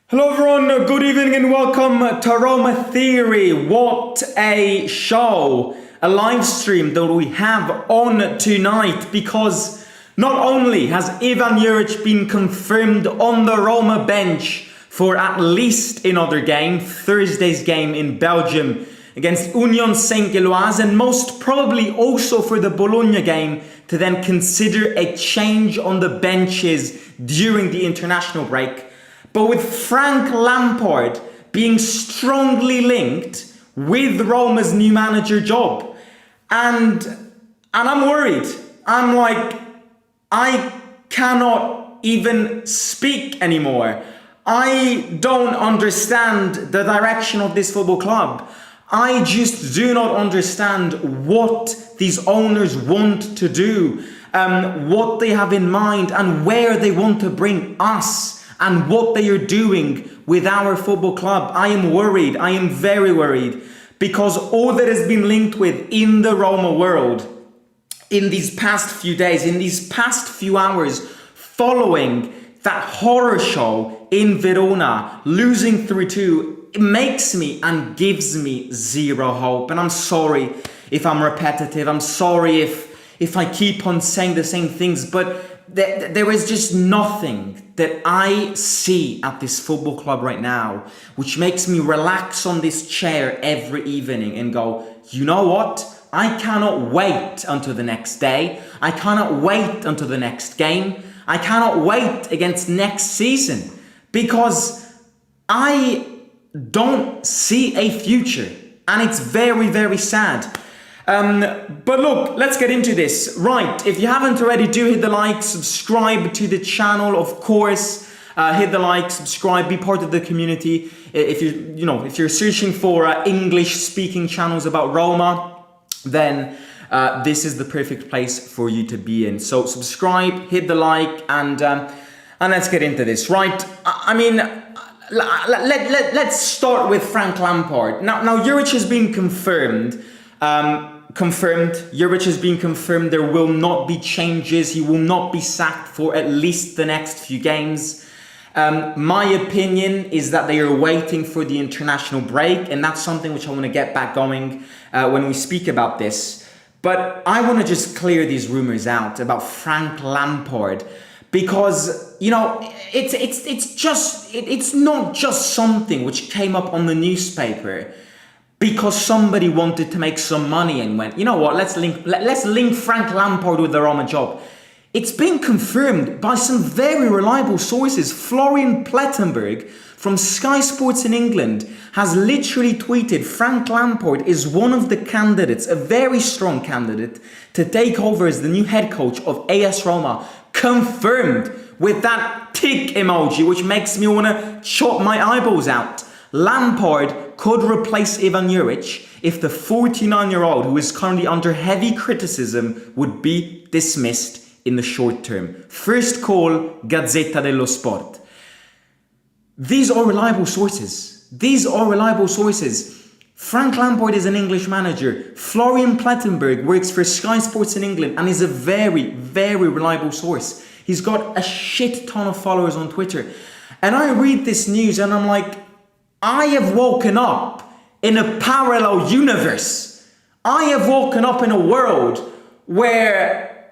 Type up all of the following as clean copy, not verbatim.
Hello everyone, good evening and welcome to Roma Theory. What a show, a live stream that we have on tonight, because not only has Ivan Juric been confirmed on the Roma bench for at least another game, Thursday's game in Belgium against Union Saint-Gilloise, and most probably also for the Bologna game to then consider a change on the benches during the international break. But with Frank Lampard being strongly linked with Roma's new manager job. And I'm worried. I'm like, I cannot even speak anymore. I don't understand the direction of this football club. I just do not understand what these owners want to do, what they have in mind and where they want to bring us. And what they are doing with our football club. I am worried. I am very worried. Because all that has been linked with in the Roma world in these past few days, in these past few hours, following that horror show in Verona, losing 3-2, it makes me and gives me zero hope. And I'm sorry if I'm repetitive. I'm sorry if I keep on saying the same things. But there is just nothing that I see at this football club right now which makes me relax on this chair every evening and go, you know what? I cannot wait until the next day. I cannot wait until the next game. I cannot wait against next season because I don't see a future, and it's very, very sad. But look, let's get into this. Right, if you haven't already, do hit the like, subscribe to the channel, of course. Hit the like, subscribe, be part of the community. If you're searching for English-speaking channels about Roma, then this is the perfect place for you to be in. So subscribe, hit the like, and let's get into this. Right, I mean, let's start with Frank Lampard. Now Juric has been confirmed. Juric has been confirmed. There will not be changes. He will not be sacked for at least the next few games. My opinion is that they are waiting for the international break, and that's something which I want to get back going when we speak about this. But I want to just clear these rumors out about Frank Lampard, because it's not just something which came up on the newspaper because somebody wanted to make some money and went, you know what, let's link Frank Lampard with the Roma job. It's been confirmed by some very reliable sources. Florian Plettenberg from Sky Sports in England has literally tweeted Frank Lampard is one of the candidates, a very strong candidate, to take over as the new head coach of AS Roma. Confirmed, with that tick emoji, which makes me want to chop my eyeballs out. Lampard could replace Ivan Juric if the 49-year-old, who is currently under heavy criticism, would be dismissed in the short term. First call, Gazzetta dello Sport. These are reliable sources. These are reliable sources. Frank Lampard is an English manager. Florian Plettenberg works for Sky Sports in England and is a very, very reliable source. He's got a shit ton of followers on Twitter. And I read this news and I'm like, I have woken up in a parallel universe. I have woken up in a world where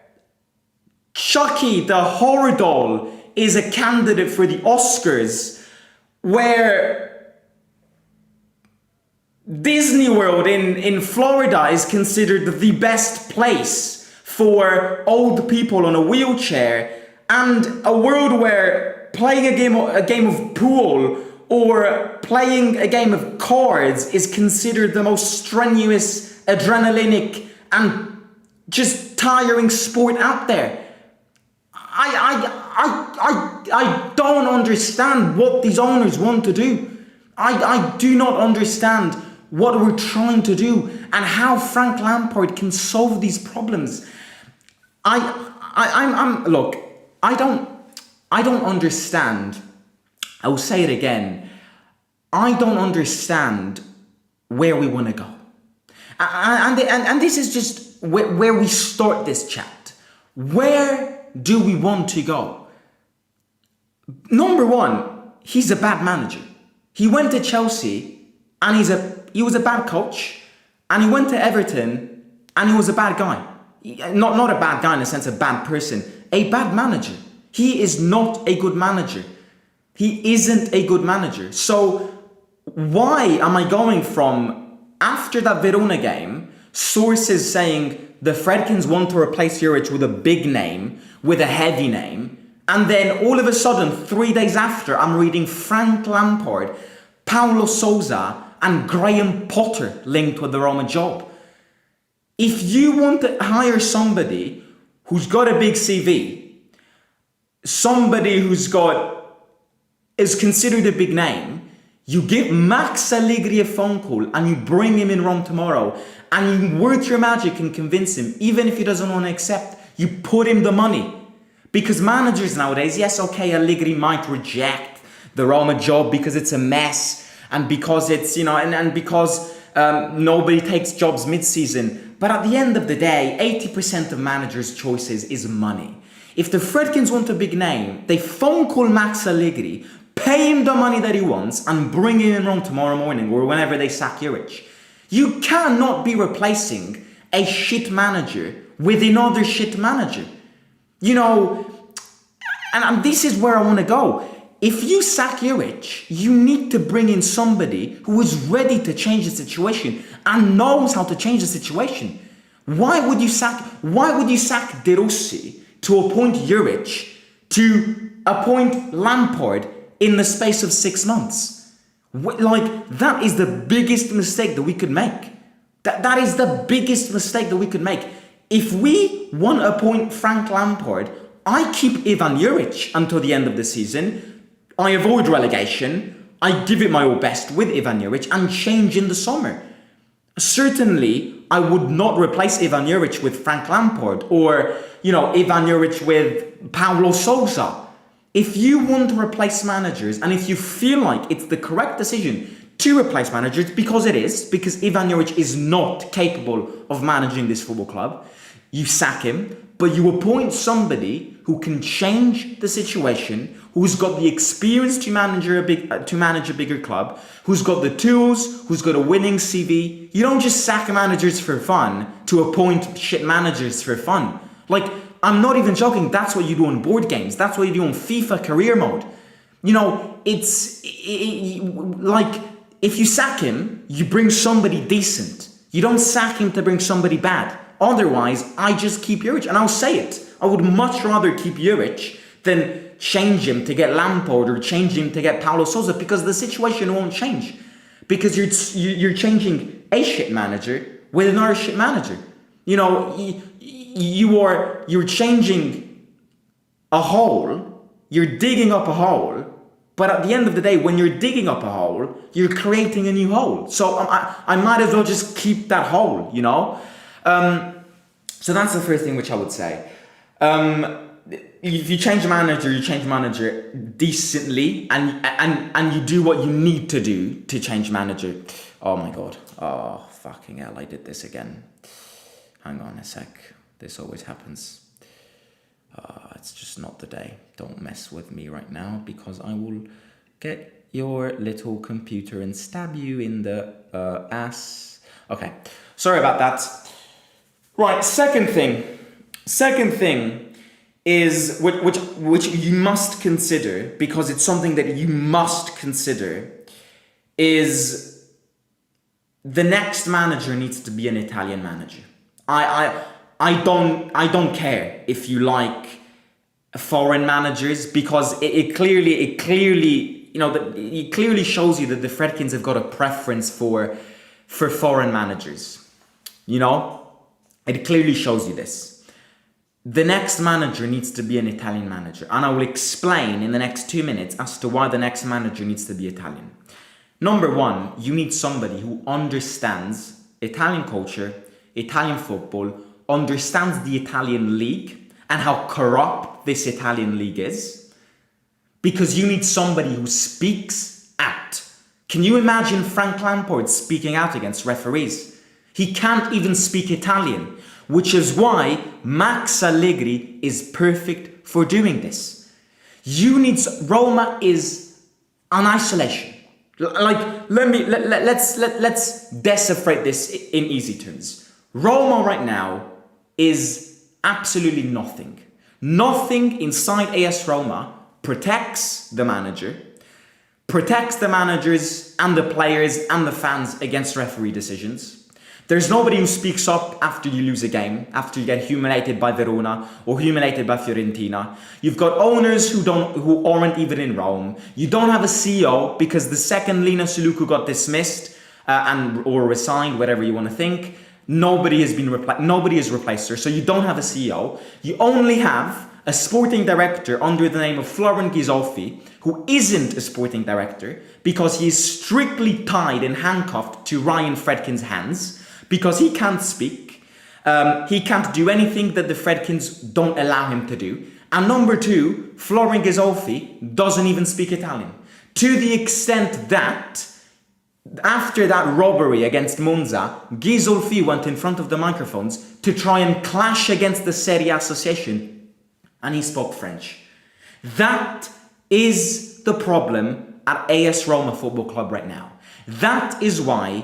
Chucky the horror doll is a candidate for the Oscars, where Disney World in Florida is considered the best place for old people on a wheelchair, and a world where playing a game of pool or playing a game of cards is considered the most strenuous, adrenalinic, and just tiring sport out there. I don't understand what these owners want to do. I do not understand what we're trying to do and how Frank Lampard can solve these problems. Look, I don't understand. I will say it again. I don't understand where we want to go. And this is just where we start this chat. Where do we want to go? Number one, he's a bad manager. He went to Chelsea and he was a bad coach, and he went to Everton and he was a bad guy. Not a bad guy in the sense of bad person, a bad manager. He is not a good manager. He isn't a good manager. So why am I going from, after that Verona game, sources saying the Fredkins want to replace Juric with a big name, with a heavy name, and then all of a sudden, 3 days after, I'm reading Frank Lampard, Paulo Sousa, and Graham Potter linked with the Roma job. If you want to hire somebody who's got a big CV, somebody is considered a big name, you give Max Allegri a phone call and you bring him in Rome tomorrow and you work your magic and convince him, even if he doesn't want to accept, you put him the money. Because managers nowadays, yes, okay, Allegri might reject the Roma job because it's a mess and because it's, and because nobody takes jobs mid-season. But at the end of the day, 80% of managers' choices is money. If the Fredkins want a big name, they phone call Max Allegri, pay him the money that he wants, and bring him in Rome tomorrow morning or whenever they sack Juric. You cannot be replacing a shit manager with another shit manager. And this is where I want to go. If you sack Juric, you need to bring in somebody who is ready to change the situation and knows how to change the situation. Why would you sack De Rossi to appoint Juric to appoint Lampard in the space of 6 months? That is the biggest mistake that we could make. That is the biggest mistake that we could make. If we want to appoint Frank Lampard, I keep Ivan Juric until the end of the season. I avoid relegation. I give it my all best with Ivan Juric and change in the summer. Certainly, I would not replace Ivan Juric with Frank Lampard or, Ivan Juric with Paulo Sousa. If you want to replace managers and if you feel like it's the correct decision to replace managers, because Ivan Juric is not capable of managing this football club, you sack him, but you appoint somebody who can change the situation, who's got the experience to manage a bigger club, who's got the tools, who's got a winning CV. You don't just sack managers for fun to appoint shit managers for fun. I'm not even joking. That's what you do on board games. That's what you do on FIFA career mode. If you sack him, you bring somebody decent. You don't sack him to bring somebody bad. Otherwise, I just keep Juric. And I'll say it. I would much rather keep Juric than change him to get Lampard or change him to get Paulo Sousa, because the situation won't change. Because you're changing a shit manager with another shit manager. You're changing a hole, you're digging up a hole, but at the end of the day, when you're digging up a hole, you're creating a new hole. So I might as well just keep that hole, So that's the first thing which I would say. If you change manager decently, and you do what you need to do to change manager. Oh my God. Oh, fucking hell, I did this again. Hang on a sec. This always happens. It's just not the day. Don't mess with me right now, because I will get your little computer and stab you in the ass. Okay, sorry about that. Right, second thing is, which you must consider, because it's something that you must consider, is the next manager needs to be an Italian manager. I don't care if you like foreign managers, because it clearly shows you that the Fredkins have got a preference for foreign managers. It clearly shows you this. The next manager needs to be an Italian manager, and I will explain in the next 2 minutes as to why the next manager needs to be Italian. Number one, you need somebody who understands Italian culture, Italian football, understands the Italian league and how corrupt this Italian league is, because you need somebody who speaks out. Can you imagine Frank Lampard speaking out against referees? He can't even speak Italian, which is why Max Allegri is perfect for doing this. Roma is an isolation. Let's decipherate this in easy terms. Roma right now is absolutely nothing. Nothing inside AS Roma protects the manager, protects the managers and the players and the fans against referee decisions. There's nobody who speaks up after you lose a game, after you get humiliated by Verona or humiliated by Fiorentina. You've got owners who aren't even in Rome. You don't have a CEO because the second Lina Suluku got dismissed or resigned, whatever you want to think. Nobody has replaced her, so you don't have a CEO. You only have a sporting director under the name of Florent Ghisolfi, who isn't a sporting director because he is strictly tied and handcuffed to Ryan Fredkin's hands because he can't speak. He can't do anything that the Fredkins don't allow him to do. And number two, Florent Ghisolfi doesn't even speak Italian. To the extent that after that robbery against Monza, Ghisolfi went in front of the microphones to try and clash against the Serie A Association, and he spoke French. That is the problem at AS Roma Football Club right now. That is why,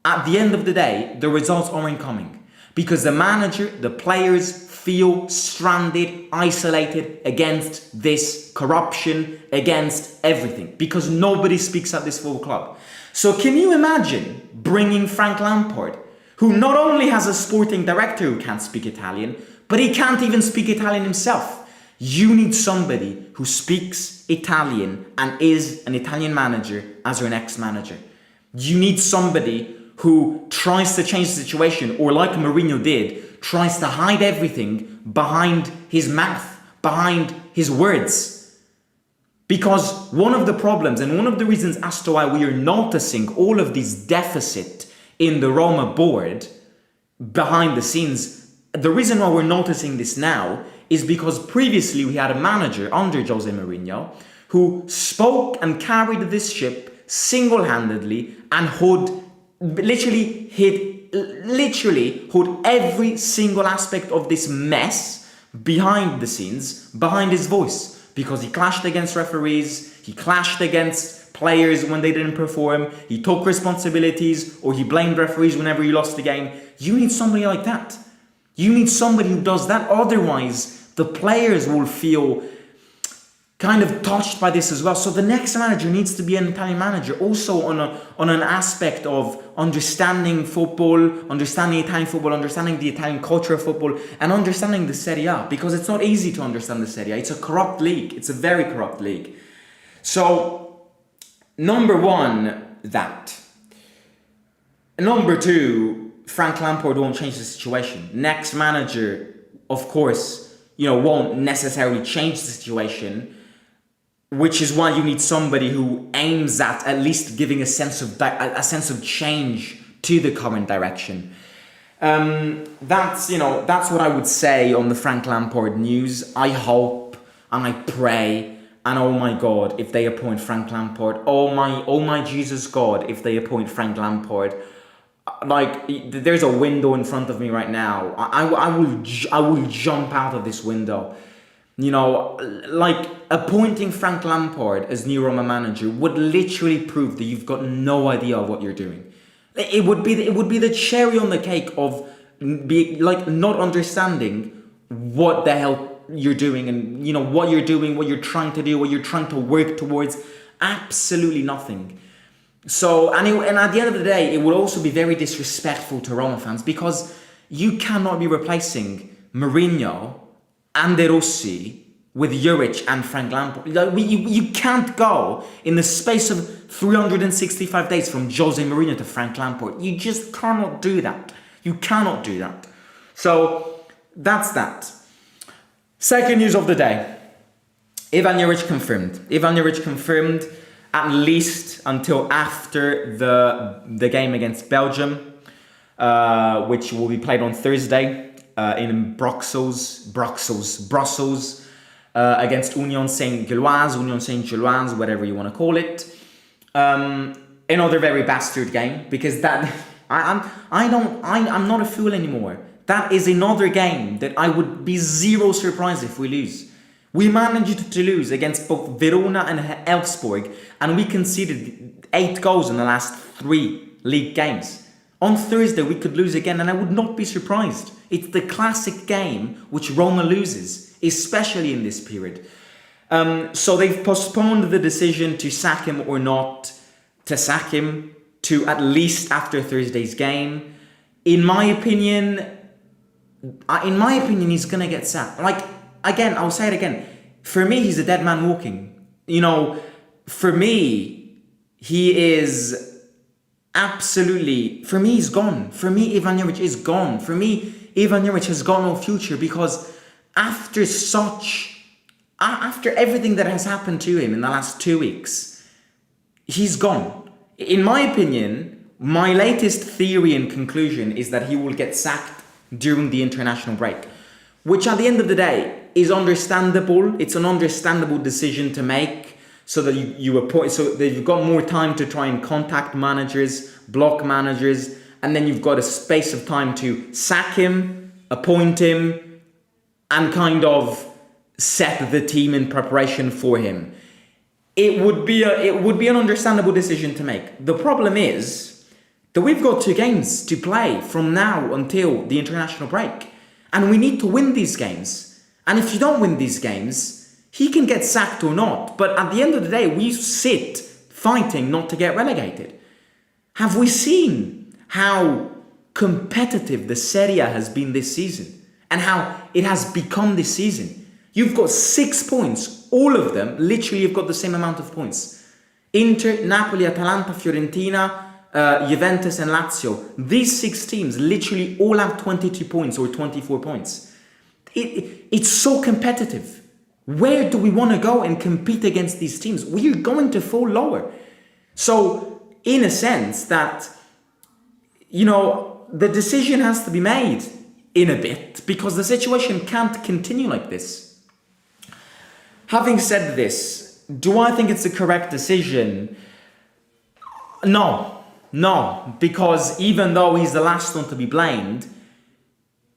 at the end of the day, the results aren't coming. Because the manager, the players feel stranded, isolated against this corruption, against everything. Because nobody speaks at this football club. So can you imagine bringing Frank Lampard, who not only has a sporting director who can't speak Italian, but he can't even speak Italian himself. You need somebody who speaks Italian and is an Italian manager as your next manager. You need somebody who tries to change the situation, or like Mourinho did, tries to hide everything behind his mouth, behind his words. Because one of the problems and one of the reasons as to why we are noticing all of these deficit in the Roma board behind the scenes, the reason why we're noticing this now is because previously we had a manager under Jose Mourinho who spoke and carried this ship single-handedly and literally hid every single aspect of this mess behind the scenes, behind his voice. Because he clashed against referees, he clashed against players when they didn't perform, he took responsibilities, or he blamed referees whenever he lost the game. You need somebody like that. You need somebody who does that. Otherwise, the players will feel kind of touched by this as well. So the next manager needs to be an Italian manager, also on an aspect of understanding football, understanding Italian football, understanding the Italian culture of football, and understanding the Serie A, because it's not easy to understand the Serie A. It's a corrupt league. It's a very corrupt league. So, number one, that. Number two, Frank Lampard won't change the situation. Next manager, of course, won't necessarily change the situation, which is why you need somebody who aims at least giving a sense of change to the current direction. That's what I would say on the Frank Lampard news. I hope and I pray, and oh my God, if they appoint Frank Lampard, oh my Jesus God, if they appoint Frank Lampard, like there's a window in front of me right now. I will jump out of this window. Like appointing Frank Lampard as new Roma manager would literally prove that you've got no idea of what you're doing. It would be the cherry on the cake of not understanding what the hell you're doing and what you're doing, what you're trying to do, what you're trying to work towards. Absolutely nothing. So and at the end of the day, it would also be very disrespectful to Roma fans because you cannot be replacing Mourinho and De Rossi with Juric and Frank Lampard. You can't go in the space of 365 days from Jose Mourinho to Frank Lampard. You just cannot do that. You cannot do that. So that's that. Second news of the day. Ivan Juric confirmed. Ivan Juric confirmed at least until after the game against Belgium, which will be played on Thursday. In Brussels, against Union Saint-Gilloise, whatever you want to call it. Another very bastard game, because that I'm not a fool anymore. That is another game that I would be zero surprised if we lose. We managed to lose against both Verona and Elfsborg, and we conceded 8 goals in the last 3 league games. On Thursday, we could lose again, and I would not be surprised. It's the classic game which Roma loses, especially in this period. So they've postponed the decision to sack him or not to sack him to at least after Thursday's game. In my opinion, he's gonna get sacked. Like, again, I'll say it again. For me, he's a dead man walking. For me, he is absolutely... For me, he's gone. For me, Ivan Juric is gone. For me, Ivan Juric has got no future, because after everything that has happened to him in the last 2 weeks, he's gone. In my opinion, my latest theory and conclusion is that he will get sacked during the international break, which at the end of the day is understandable. It's an understandable decision to make, so that so that you've got more time to try and contact managers, block managers, and then you've got a space of time to sack him, appoint him, and kind of set the team in preparation for him. It would be an understandable decision to make. The problem is that we've got 2 games to play from now until the international break, and we need to win these games. And if you don't win these games, he can get sacked or not. But at the end of the day, we sit fighting not to get relegated. Have we seen how competitive the Serie A has been this season, and how it has become this season? You've got 6 points. All of them, literally, you've got the same amount of points. Inter, Napoli, Atalanta, Fiorentina, Juventus and Lazio. These 6 teams literally all have 22 points or 24 points. It's so competitive. Where do we want to go and compete against these teams? We're going to fall lower. So, in a sense that, the decision has to be made in a bit, because the situation can't continue like this. Having said this, do I think it's the correct decision? No, because even though he's the last one to be blamed,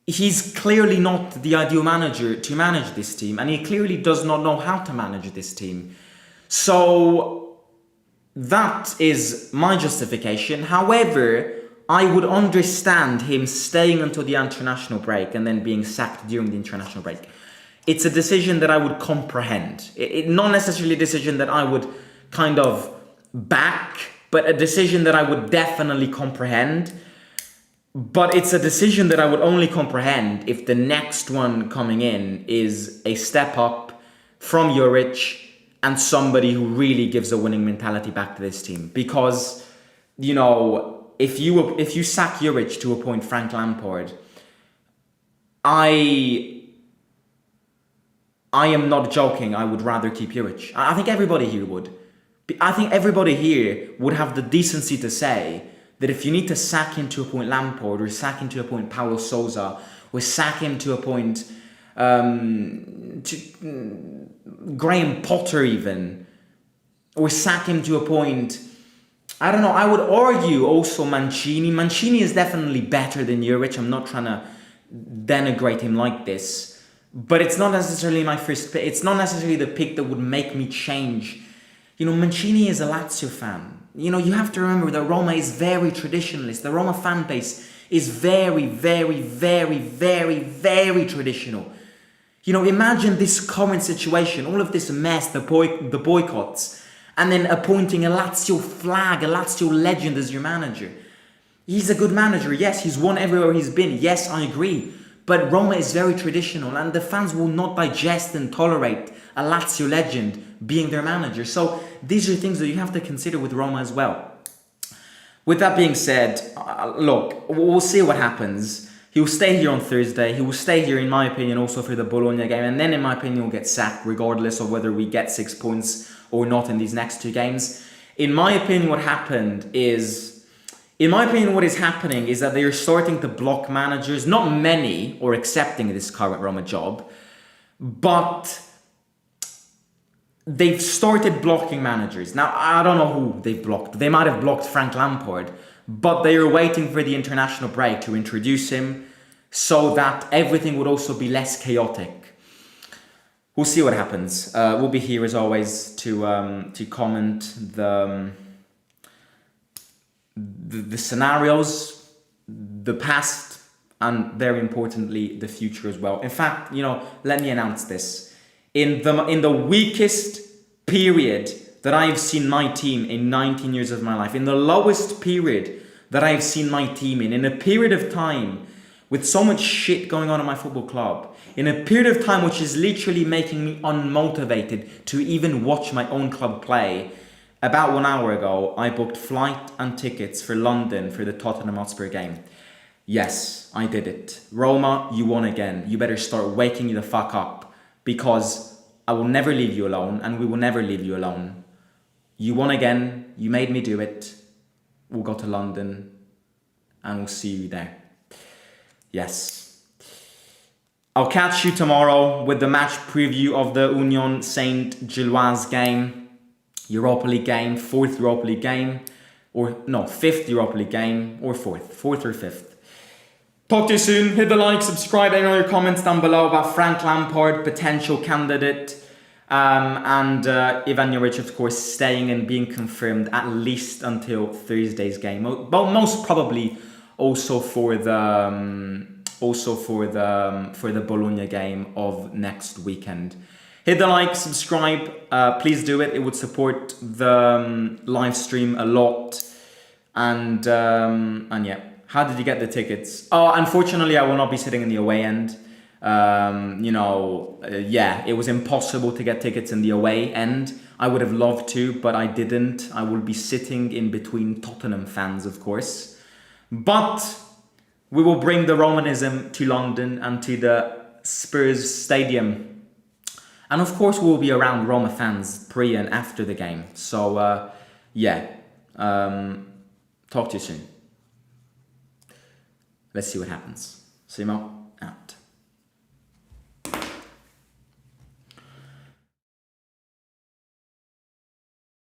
he's clearly not the ideal manager to manage this team, and he clearly does not know how to manage this team. So that is my justification. However, I would understand him staying until the international break and then being sacked during the international break. It's a decision that I would comprehend. Not necessarily a decision that I would kind of back, but a decision that I would definitely comprehend. But it's a decision that I would only comprehend if the next one coming in is a step up from Juric and somebody who really gives a winning mentality back to this team. Because, if you sack Juric to appoint Frank Lampard, I am not joking. I would rather keep Juric. I think everybody here would. I think everybody here would have the decency to say that if you need to sack him to appoint Lampard, or sack him to appoint Paulo Sousa, or sack him to appoint Graham Potter even, or sack him to appoint, I don't know, I would argue also Mancini. Mancini is definitely better than Juric. I'm not trying to denigrate him like this. But it's not necessarily my first pick. It's not necessarily the pick that would make me change. Mancini is a Lazio fan. You have to remember that Roma is very traditionalist. The Roma fan base is very, very, very, very, very traditional. Imagine this current situation, all of this mess, the boycotts, and then appointing a Lazio flag, a Lazio legend as your manager. He's a good manager. Yes, he's won everywhere he's been. Yes, I agree. But Roma is very traditional, and the fans will not digest and tolerate a Lazio legend being their manager. So these are things that you have to consider with Roma as well. With that being said, look, we'll see what happens. He will stay here on Thursday. He will stay here, in my opinion, also for the Bologna game. And then, in my opinion, he'll get sacked regardless of whether we get 6 points or not in these next 2 games. In my opinion, what is happening is that they are starting to block managers. Not many are accepting this current Roma job, but they've started blocking managers. Now, I don't know who they've blocked. They might have blocked Frank Lampard, but they are waiting for the international break to introduce him so that everything would also be less chaotic. we'll see what happens. We'll be here as always to comment the scenarios, the past, and very importantly, the future as well. In fact, let me announce this. In the weakest period that I've seen my team in 19 years of my life, in the lowest period that I've seen my team in a period of time with so much shit going on in my football club, in a period of time which is literally making me unmotivated to even watch my own club play, about 1 hour ago, I booked flight and tickets for London for the Tottenham Hotspur game. Yes, I did it. Roma, you won again. You better start waking the fuck up, because I will never leave you alone, and we will never leave you alone. You won again. You made me do it. We'll go to London and we'll see you there. Yes. I'll catch you tomorrow with the match preview of the Union Saint-Gilloise game. Europa League game, 4th Europa League game, or no, 5th Europa League game, or 4th or 5th. Talk to you soon. Hit the like, subscribe, any other comments down below about Frank Lampard, potential candidate, and Ivan Juric, of course, staying and being confirmed at least until Thursday's game. But most probably also for the Bologna game of next weekend. Hit the like, subscribe, please do it. It would support the live stream a lot. And yeah, how did you get the tickets? Oh, unfortunately, I will not be sitting in the away end. Yeah, it was impossible to get tickets in the away end. I would have loved to, but I didn't. I will be sitting in between Tottenham fans, of course. But we will bring the Romanism to London and to the Spurs stadium. And of course, we'll be around Roma fans pre and after the game. So, yeah, talk to you soon. Let's see what happens. Simo.